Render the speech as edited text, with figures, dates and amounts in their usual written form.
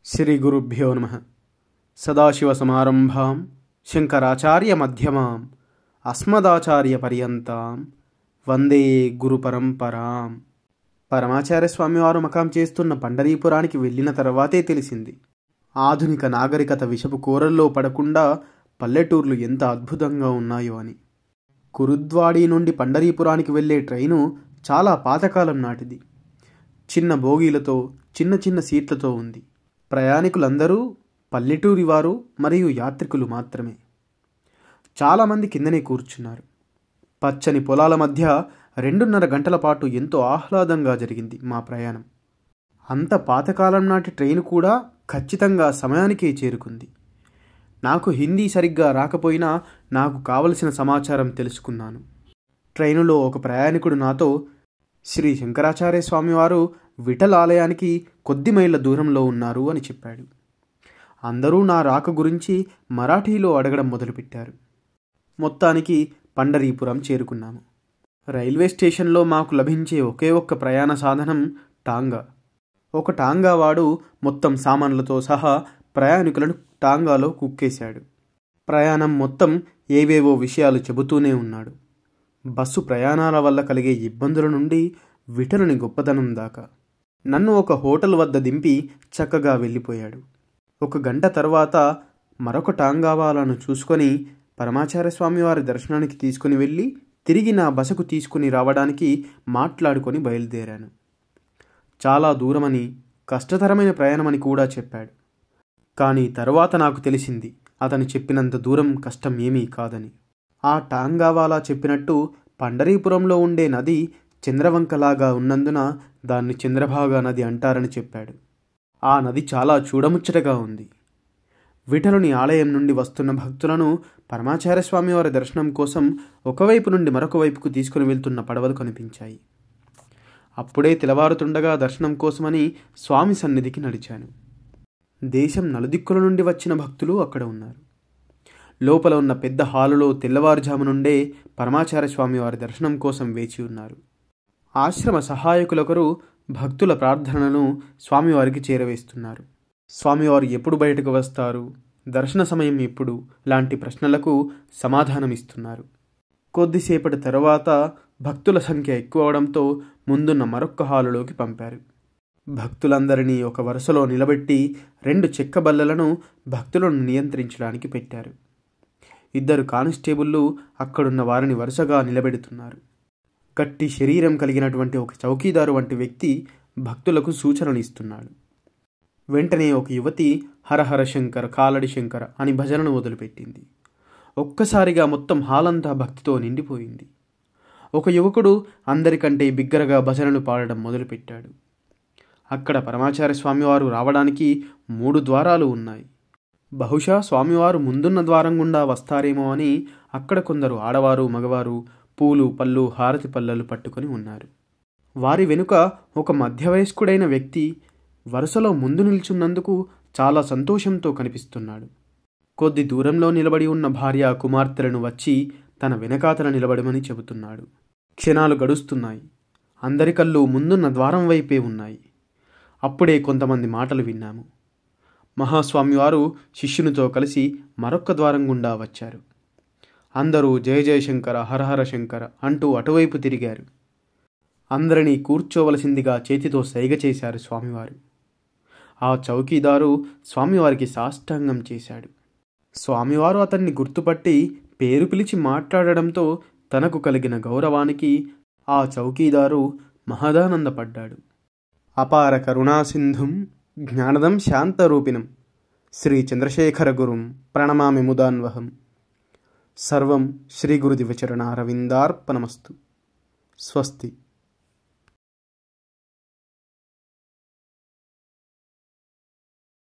శ్రీ గురుభ్యో నమః. సదాశివసమారంభాం శంకరాచార్యమధ్యమాం అస్మదాచార్యపర్యంతాం వందే గురుపరంపరాం. పరమాచార్య స్వామివారు మకాం చేస్తున్న పండరీపురానికి వెళ్ళిన తర్వాతే తెలిసింది, ఆధునిక నాగరికత విషపు కోరల్లో పడకుండా పల్లెటూర్లు ఎంత అద్భుతంగా ఉన్నాయో అని. కురుద్వాడి నుండి పండరీపురానికి వెళ్ళే ట్రైను చాలా పాతకాలం నాటిది. చిన్న బోగీలతో, చిన్న చిన్న సీట్లతో ఉంది. ప్రయాణికులందరూ పల్లెటూరి వారు మరియు యాత్రికులు మాత్రమే. చాలామంది కిందనే కూర్చున్నారు. పచ్చని పొలాల మధ్య 2.5 గంటల పాటు ఎంతో ఆహ్లాదంగా జరిగింది మా ప్రయాణం. అంత పాతకాలం నాటి ట్రైను కూడా ఖచ్చితంగా సమయానికే చేరుకుంది. నాకు హిందీ సరిగ్గా రాకపోయినా నాకు కావలసిన సమాచారం తెలుసుకున్నాను. ట్రైనులో ఒక ప్రయాణికుడు నాతో, శ్రీ శంకరాచార్య స్వామివారు విఠల్ ఆలయానికి కొద్ది మైళ్ళ దూరంలో ఉన్నారు అని చెప్పాడు. అందరూ నా రాక గురించి మరాఠీలో అడగడం మొదలుపెట్టారు. మొత్తానికి పండరీపురం చేరుకున్నాము. రైల్వే స్టేషన్లో మాకు లభించే ఒకే ఒక్క ప్రయాణ సాధనం టాంగా. ఒక టాంగావాడు మొత్తం సామాన్లతో సహా ప్రయాణికులను టాంగాలో కుక్కేశాడు. ప్రయాణం మొత్తం ఏవేవో విషయాలు చెబుతూనే ఉన్నాడు. బస్సు ప్రయాణాల వల్ల కలిగే ఇబ్బందుల నుండి విఠలుని గొప్పతనం దాకా. నన్ను ఒక హోటల్ వద్ద దింపి చక్కగా వెళ్ళిపోయాడు. 1 గంట తర్వాత మరొక టాంగావాలను చూసుకొని పరమాచార్య స్వామివారి దర్శనానికి తీసుకుని వెళ్ళి తిరిగి నా బసకు తీసుకుని రావడానికి మాట్లాడుకొని బయలుదేరాను. చాలా దూరమని, కష్టతరమైన ప్రయాణమని కూడా చెప్పాడు. కానీ తర్వాత నాకు తెలిసింది, అతను చెప్పినంత దూరం కష్టం ఏమీ కాదని. ఆ టాంగావాలా చెప్పినట్టు పండరీపురంలో ఉండే నది చంద్రవంకలాగా ఉన్నందున దాన్ని చంద్రభాగా నది అంటారని చెప్పాడు. ఆ నది చాలా చూడముచ్చటగా ఉంది. విఠలుని ఆలయం నుండి వస్తున్న భక్తులను పరమాచార్య స్వామివారి దర్శనం కోసం ఒకవైపు నుండి మరొక వైపుకు తీసుకుని వెళ్తున్న పడవలు కనిపించాయి. అప్పుడే తెల్లవారుతుండగా దర్శనం కోసమని స్వామి సన్నిధికి నడిచాను. దేశం నలుదిక్కుల నుండి వచ్చిన భక్తులు అక్కడ ఉన్నారు. లోపల ఉన్న పెద్ద హాలులో తెల్లవారుజాము నుండే పరమాచార్య స్వామివారి దర్శనం కోసం వేచి ఉన్నారు. ఆశ్రమ సహాయకులొకరు భక్తుల ప్రార్థనలను స్వామివారికి చేరవేస్తున్నారు. స్వామివారు ఎప్పుడు బయటకు వస్తారు, దర్శన సమయం ఎప్పుడు లాంటి ప్రశ్నలకు సమాధానమిస్తున్నారు. కొద్దిసేపటి తరువాత భక్తుల సంఖ్య ఎక్కువ అవడంతో ముందున్న మరొక్క హాలులోకి పంపారు. భక్తులందరినీ ఒక వరుసలో నిలబెట్టి 2 చెక్క బల్లలను భక్తులను నియంత్రించడానికి పెట్టారు. 2 కానిస్టేబుళ్లు అక్కడున్న వారిని వరుసగా నిలబెడుతున్నారు. గట్టి శరీరం కలిగినటువంటి ఒక చౌకీదారు వంటి వ్యక్తి భక్తులకు సూచనలు ఇస్తున్నాడు. వెంటనే ఒక యువతి హరహర శంకర కాలడి శంకర అని భజనను మొదలుపెట్టింది. ఒక్కసారిగా మొత్తం హాలంతా భక్తితో నిండిపోయింది. ఒక యువకుడు అందరికంటే బిగ్గరగా భజనలు పాడడం మొదలుపెట్టాడు. అక్కడ పరమాచార్య స్వామివారు రావడానికి 3 ద్వారాలు ఉన్నాయి. బహుశా స్వామివారు ముందున్న ద్వారం గుండా వస్తారేమో అని అక్కడ కొందరు ఆడవారు, మగవారు పూలు, పళ్ళు, హారతి పళ్ళలు పట్టుకొని ఉన్నారు. వారి వెనుక ఒక మధ్యవయస్కుడైన వ్యక్తి వరుసలో ముందు నిల్చున్నందుకు చాలా సంతోషంతో కనిపిస్తున్నాడు. కొద్ది దూరంలో నిలబడి ఉన్న భార్య కుమార్తెలను వచ్చి తన వెనకాతల నిలబడమని చెబుతున్నాడు. క్షణాలు గడుస్తున్నాయి. అందరి కళ్ళు ముందున్న ద్వారం వైపే ఉన్నాయి. అప్పుడే కొంతమంది మాటలు విన్నాము. మహాస్వామివారు శిష్యునితో కలిసి మరొక్క ద్వారం గుండా వచ్చారు. అందరూ జయ జయశంకర హరహర శంకర అంటూ అటువైపు తిరిగారు. అందరినీ కూర్చోవలసిందిగా చేతితో సైగ చేశారు స్వామివారు. ఆ చౌకీదారు స్వామివారికి సాష్టాంగం చేశాడు. స్వామివారు అతన్ని గుర్తుపట్టి పేరు పిలిచి మాట్లాడడంతో తనకు కలిగిన గౌరవానికి ఆ చౌకీదారు మహదానందపడ్డాడు. అపార కరుణాసింధుం జ్ఞానదం శాంతరూపిణం శ్రీ చంద్రశేఖర గురుం ప్రణమామి ముదాన్వహం. సర్వం శ్రీ గురుదివచరణారవిందార్పణమస్తు. స్వస్తి.